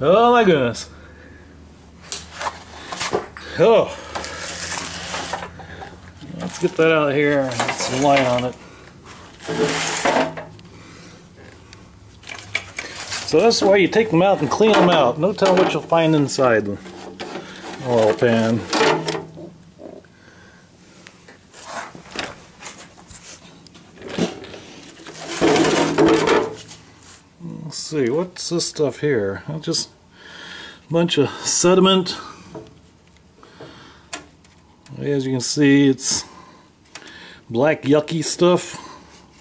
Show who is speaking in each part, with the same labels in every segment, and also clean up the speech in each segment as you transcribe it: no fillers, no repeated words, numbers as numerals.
Speaker 1: Oh my goodness. Oh. Let's get that out of here and get some light on it. So that's why you take them out and clean them out. No telling what you'll find inside the oil pan. Let's see, what's this stuff here? It's just a bunch of sediment. As you can see, it's black yucky stuff.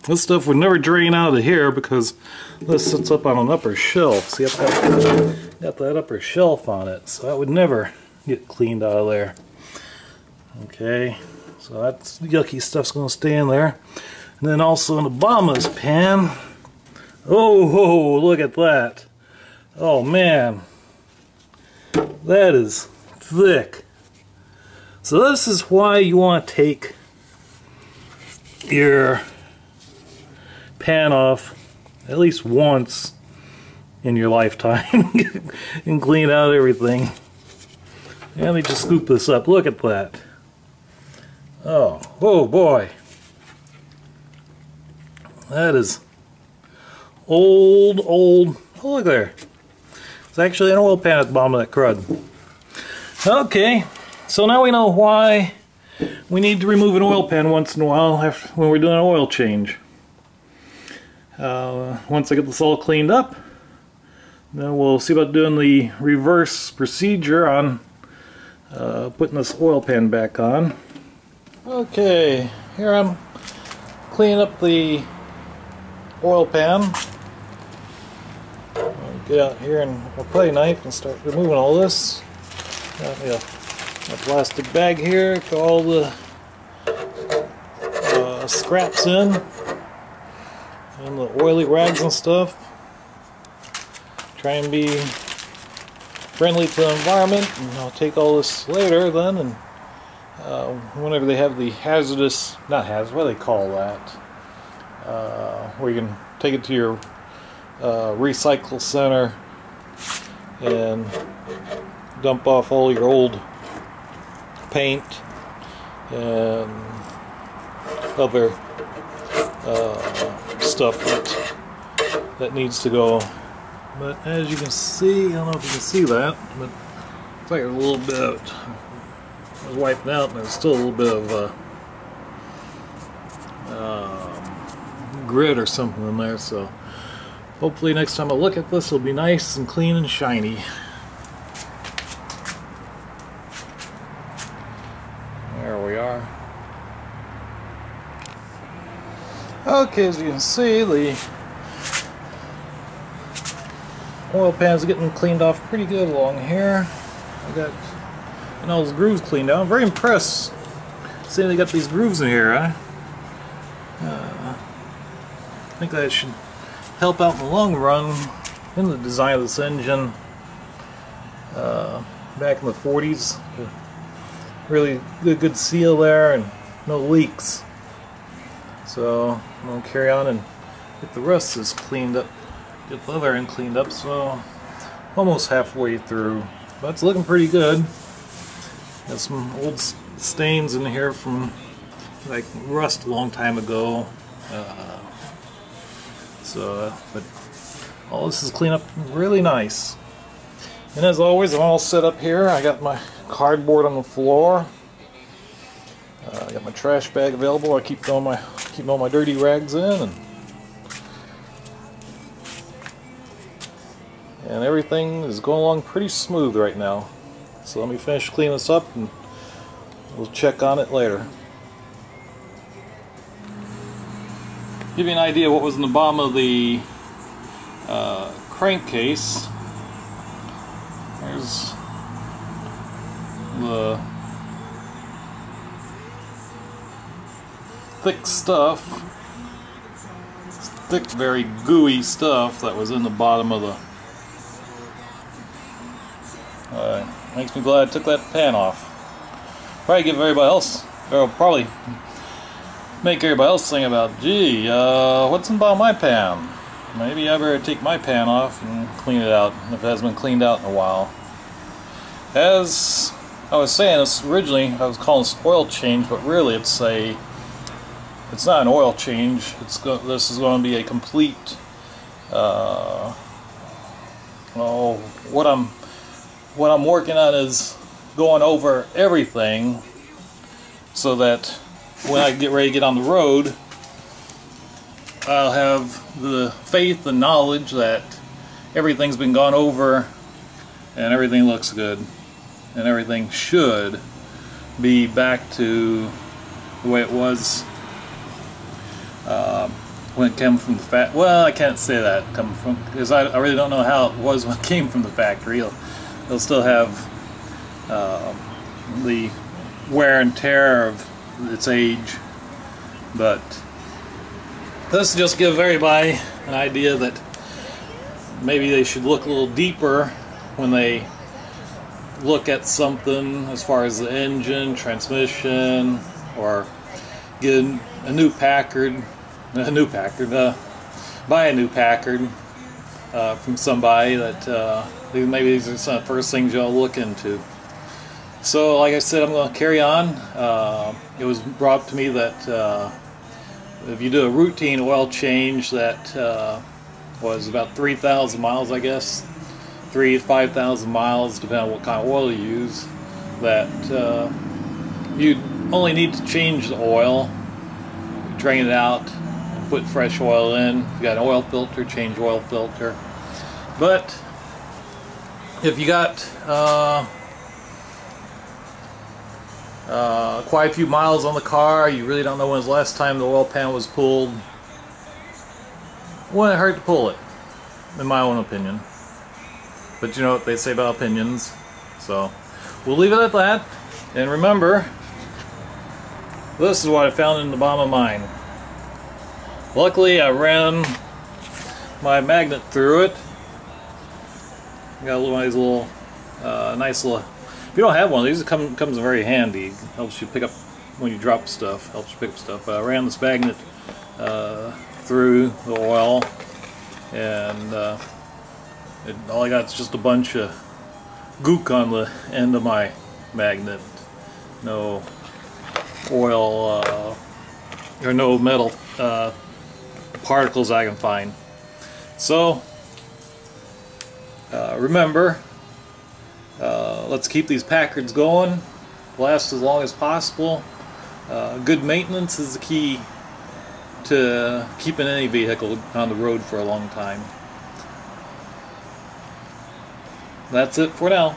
Speaker 1: This stuff would never drain out of here because this sits up on an upper shelf. See, I've got that upper shelf on it, so that would never get cleaned out of there. Okay, so that's yucky stuff's going to stay in there. And then also in the bottom of this pan, oh, look at that. Oh man, that is thick. So this is why you want to take your pan off at least once in your lifetime and clean out everything. And let me just scoop this up. Look at that. Oh boy. That is old. Oh, look there. It's actually an oil pan at the bottom of that crud. Okay, so now we know why we need to remove an oil pan once in a while when we're doing an oil change. Once I get this all cleaned up, then we'll see about doing the reverse procedure on putting this oil pan back on. Okay, here I'm cleaning up the oil pan. I'll get out here and a putty knife and start removing all this. Got a plastic bag here, got all the scraps in. And the oily rags and stuff. Try and be friendly to the environment, and I'll take all this later then, and whenever they have the hazardous, not hazardous, what do they call that? Where you can take it to your recycle center and dump off all your old paint and other stuff that needs to go. But as you can see, I don't know if you can see that, but it's like a little bit of, it was wiped out and there's still a little bit of grit or something in there, so hopefully next time I look at this it'll be nice and clean and shiny. There we are. Okay, as you can see, the oil pan's getting cleaned off pretty good along here. I got all those grooves cleaned out. I'm very impressed seeing they got these grooves in here. I think that should help out in the long run in the design of this engine back in the 40s. Really good seal there and no leaks. So I'm going to carry on and get the rest of this cleaned up, get the other end cleaned up, so almost halfway through. But it's looking pretty good. Got some old stains in here from like rust a long time ago. But all this is cleaned up really nice. And as always, I'm all set up here. I got my cardboard on the floor. I got my trash bag available. I keep all my dirty rags in, and everything is going along pretty smooth right now. So let me finish cleaning this up and we'll check on it later. Give you an idea what was in the bottom of the crankcase. There's the thick stuff, thick, very gooey stuff that was in the bottom of the. Makes me glad I took that pan off. Probably give everybody else, or probably make everybody else think about, gee, what's in the bottom of my pan? maybe I better take my pan off and clean it out if it hasn't been cleaned out in a while. As I was saying, this originally I was calling this oil change, but really it's not an oil change. This is going to be a complete what I'm working on is going over everything so that when I get ready to get on the road, I'll have the faith and knowledge that everything's been gone over and everything looks good and everything should be back to the way it was when it came from the factory. Well, I can't say that coming from, because I really don't know how it was when it came from the factory. It'll still have the wear and tear of its age, but let's just give everybody an idea that maybe they should look a little deeper when they look at something as far as the engine, transmission, or get a new Packard, buy a new Packard from somebody that maybe these are some of the first things y'all look into. So like I said, I'm going to carry on. It was brought up to me that if you do a routine oil change that was about 3,000 miles, I guess, 3,000 to 5,000 miles, depending on what kind of oil you use, that you only need to change the oil, drain it out, and put fresh oil in. If you got an oil filter, change oil filter. But if you got quite a few miles on the car, you really don't know when was the last time the oil pan was pulled, it wouldn't hurt to pull it, in my own opinion. But you know what they say about opinions, so we'll leave it at that. And remember, this is what I found in the bottom of mine. Luckily I ran my magnet through it. Got one of these little nice little, if you don't have one of these, it comes very handy. It helps you pick up when you drop stuff, helps you pick up stuff. But I ran this magnet through the oil, and all I got is just a bunch of gook on the end of my magnet. No oil or no metal particles I can find. So remember, let's keep these Packards going, last as long as possible. Good maintenance is the key to keeping any vehicle on the road for a long time. That's it for now.